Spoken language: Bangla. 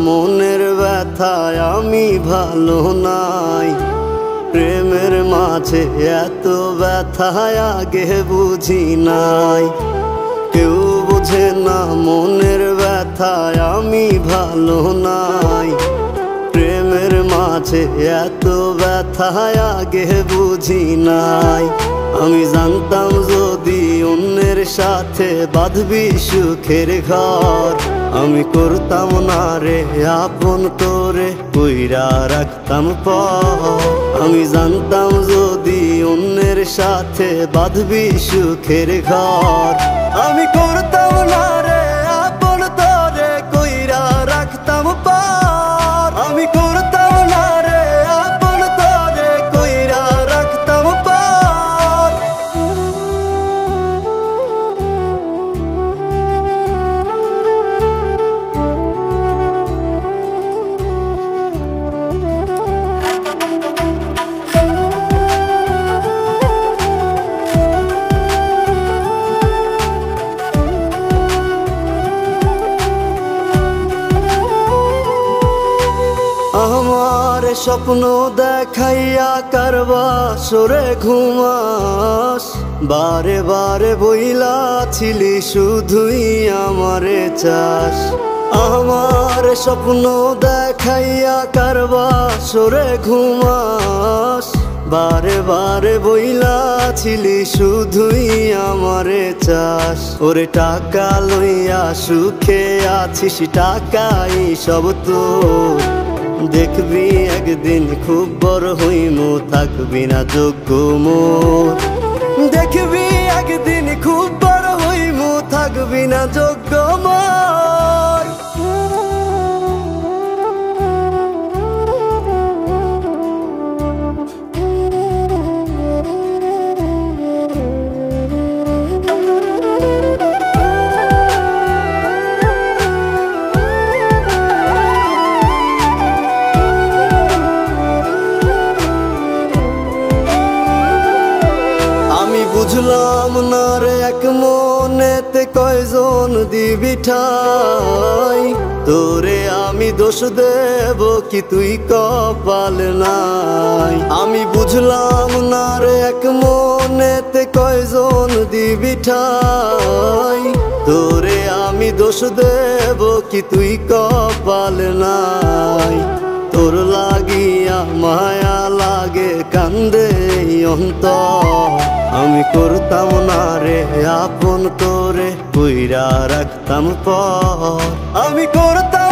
মনের ব্যথায় আমি ভালো নাই। প্রেমের মাঝে এত ব্যথায় আগে বুঝি নাই। কেউ বোঝে না মনের ব্যথায় আমি ভালো নাই। প্রেমের মাঝে এত ব্যথায় আগে বুঝি নাই। আমি জানতাম যদি অন্যের সাথে বাঁধবি সুখের ঘর, আমি করতাম না রে আপন করে কইরা রাখতাম পর। আমি জানতাম যদি অন্যের সাথে বাঁধবি সুখের ঘর, আমি করতাম না রে আপন করে কইরা রাখতাম পর। আমি করতাম না রে আপন করে কইরা রাখতাম পর। আমার স্বপ্ন দেখাইয়া কারবা সরে ঘুমাস, বারে বারে বইলা ছিলি শুধুই আমারে চাস। আমার স্বপ্ন দেখাইয়া কারবা সরে ঘুমাস, বারে বারে বইলা ছিলি শুধুই আমারে চাস। ওরে টাকা লইয়া সুখে আছিস, টাকাই সব তোর। দেখবি একদিন খুব বড় হইমু, থাকবি না যোগ্য মোর। দেখবি একদিন খুব বড় হইমু, থাকবি না যোগ্য মোর। বুঝলাম না রে এক মনেতে কয়জন দিবি ঠাই, তোরে আমি দোষ দেব কি তুই কপাল নাই। আমি বুঝলাম না রে এক মনেতে কয়জন দিবি ঠাই, তোরে আমি দোষ দেব কি তুই কপাল নাই। তোর লাগিয়া মায়া লাগে কান্দে অন্তর, আমি করতাম না রে আপন করে কইরা রাখতাম পর। আমি করতাম